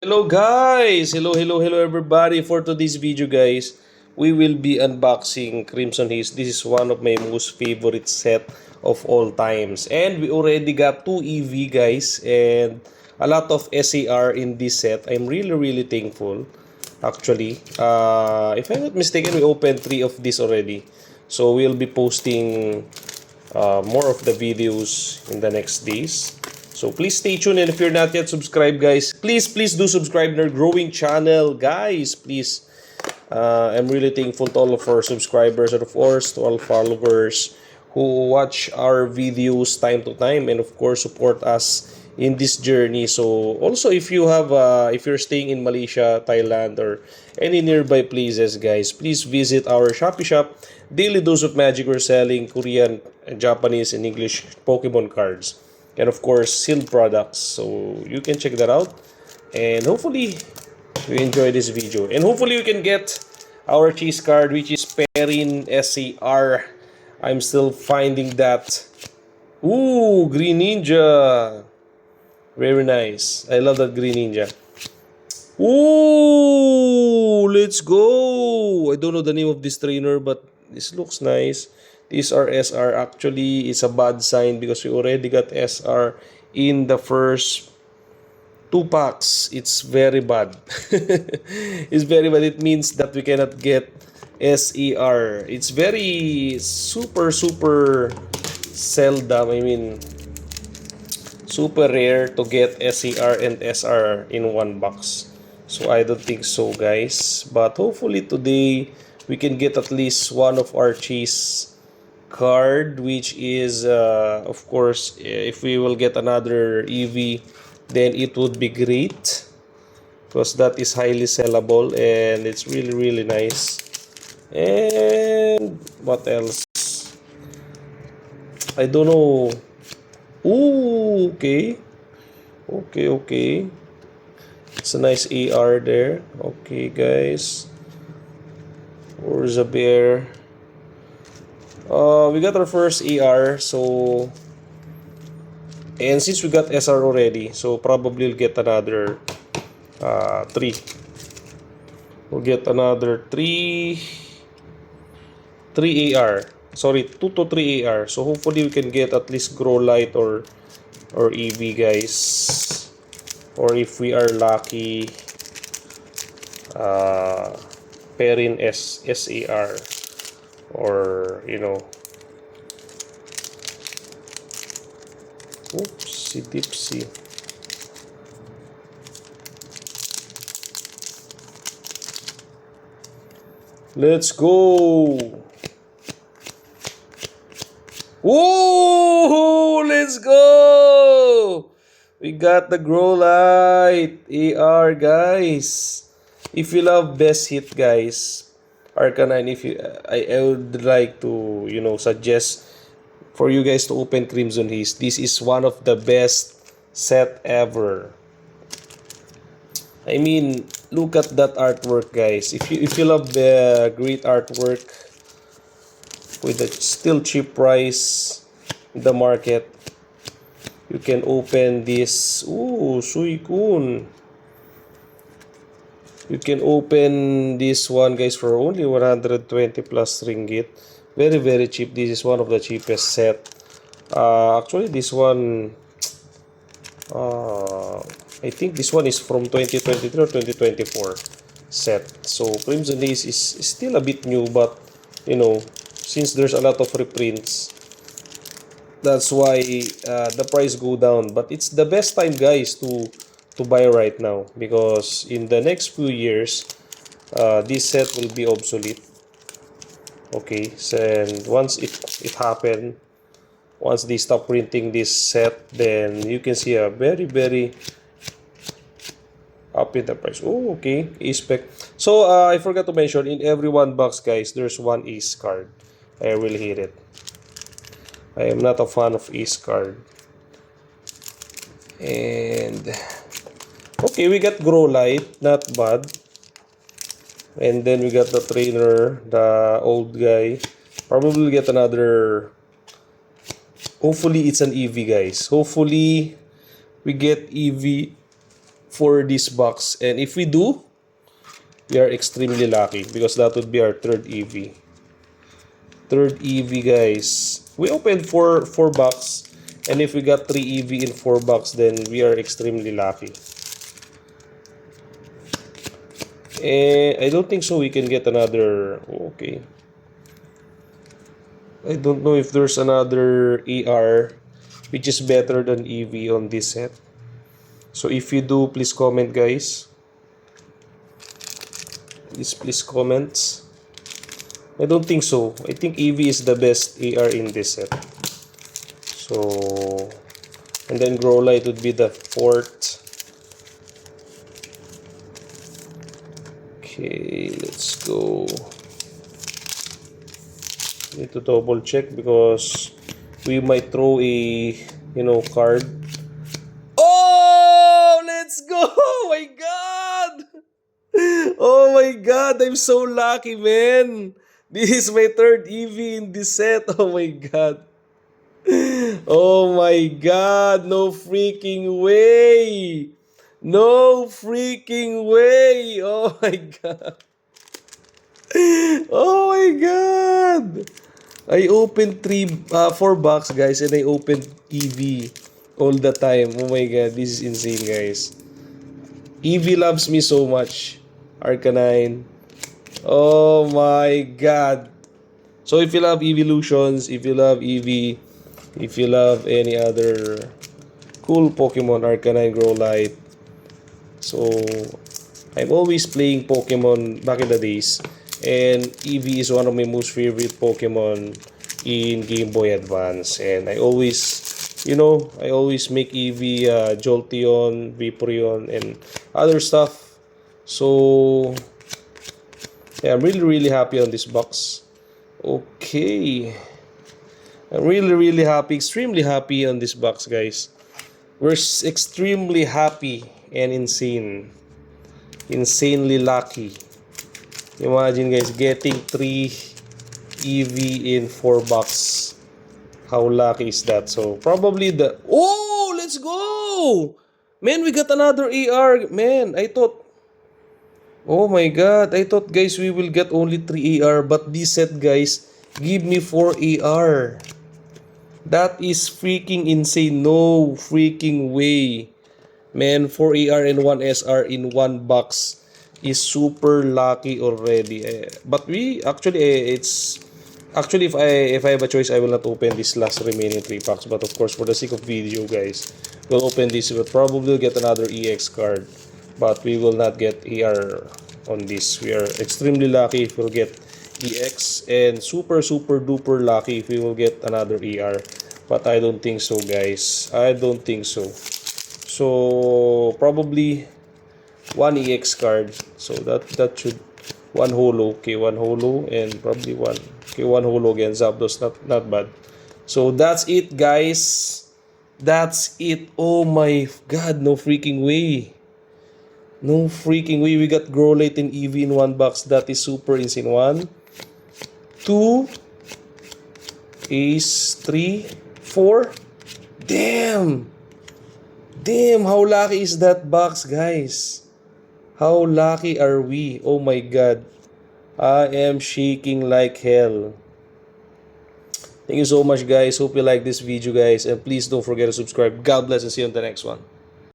Hello guys! Hello everybody. For today's video guys, we will be unboxing Crimson Haze. This is one of my most favorite set of all times. And we already got 2 EV guys and a lot of SAR in this set. I'm really thankful actually. If I'm not mistaken, we opened 3 of these already. So we'll be posting more of the videos in the next days. So please stay tuned, and if you're not yet subscribed guys, please do subscribe to our growing channel guys, please. I'm really thankful to all of our subscribers and of course to all followers who watch our videos time to time and of course support us in this journey. So also if you have if you're staying in Malaysia, Thailand or any nearby places guys, please visit our Shopee shop. Daily Dose of Magic, we're selling Korean, Japanese and English Pokemon cards and of course sealed products, so you can check that out and hopefully you enjoy this video and hopefully you can get our cheese card which is Perrin SAR. I'm still finding that. Ooh, Green Ninja, very nice. I love that Green Ninja. Ooh, let's go. I don't know the name of this trainer but this looks nice. These are SR. Actually, it's a bad sign because we already got SR in the first 2 packs. It's very bad. It's very bad. It means that we cannot get SER. It's very super seldom. I mean, super rare to get SER and SR in one box. So I don't think so, guys. But hopefully today we can get at least one of our cheese card, which is of course if we will get another EV then it would be great because that is highly sellable and it's really nice. And what else, I don't know. Ooh, okay, it's a nice AR there. Okay guys, where's a bear? We got our first AR, so and since we got SR already, so probably we'll get another 3. We'll get another 3 AR. Sorry, 2 to 3 AR. So hopefully we can get at least Grow Light or EV guys. Or if we are lucky, Perrin SAR. Or oopsie dipsy. Let's go. Woo! Let's go. We got the Grow Light AR guys. If you love best hit guys, Arcanine, if you I would like to suggest for you guys to open Crimson Haze. This is one of the best set ever. I mean, look at that artwork guys. If you love the great artwork with the still cheap price in the market, you can open this. Ooh, Suicune. You can open this one guys for only 120 plus ringgit. Very cheap. This is one of the cheapest set. Actually this one I think this one is from 2023 or 2024 set. So Crimson Haze is still a bit new, but since there's a lot of reprints, that's why the price go down. But it's the best time guys to buy right now because in the next few years this set will be obsolete. Okay, so and once it happened, once they stop printing this set, then you can see a very up in the price. Oh, okay, ace spec. So I forgot to mention, in every one box guys there's one ace card. I really hate it. I am not a fan of ace card. And okay, we got Grow Light, not bad. And then we got the trainer, the old guy. Probably get another. Hopefully it's an EV guys. Hopefully we get EV for this box. And if we do, we are extremely lucky because that would be our third EV. Third EV, guys. We opened four box, and if we got 3 EV in 4 box, then we are extremely lucky. And I don't think so we can get another. Okay. I don't know if there's another AR which is better than EV on this set. So if you do, please comment, guys. Please comment. I don't think so. I think EV is the best AR in this set. So, and then Grow Light would be the fourth. Okay, let's go. Need to double check because we might throw a, card. Oh, let's go! Oh my God! Oh my God, I'm so lucky, man. This is my third EV in this set. Oh my God. Oh my God, no freaking way. No freaking way. Oh my God. Oh my God. I opened 4 box, guys, and I opened EV all the time. Oh my God, this is insane, guys. EV loves me so much. Arcanine. Oh my God. So if you love Evolutions, if you love EV, if you love any other cool Pokemon, Arcanine, Grow Light. So I'm always playing Pokemon back in the days. And EV is one of my most favorite Pokemon in Game Boy Advance. And I always make EV Jolteon, Vaporeon, and other stuff. So yeah, I'm really happy on this box. Okay. I'm really happy, extremely happy on this box, guys. We're extremely happy and insanely lucky. Imagine, guys, getting 3 EV in 4 box. How lucky is that? So probably oh, let's go! Man, we got another AR. Man, oh my God, I thought, guys, we will get only 3 AR, but this set, guys, give me 4 AR. That is freaking insane. No freaking way. Man, 4 AR and 1 SR in 1 box is super lucky already. But we actually, if I have a choice, I will not open this last remaining 3 packs. But of course, for the sake of video, guys, we'll open this. We'll probably get another EX card, but we will not get AR on this. We are extremely lucky if we'll get EX, and super duper lucky if we will get another ER. But I don't think so, guys. I don't think so. So probably 1 EX card. So that should 1 holo. Okay, 1 holo and probably 1. Okay, 1 holo again. Zapdos, not bad. So that's it, guys. That's it. Oh my God, no freaking way. No freaking way. We got Grow Light and EV in 1 box. That is super insane. 1, 2, Ace, 3, 4. Damn. Damn, how lucky is that box, guys? How lucky are we? Oh my God. I am shaking like hell. Thank you so much, guys. Hope you like this video, guys. And please don't forget to subscribe. God bless and see you on the next one.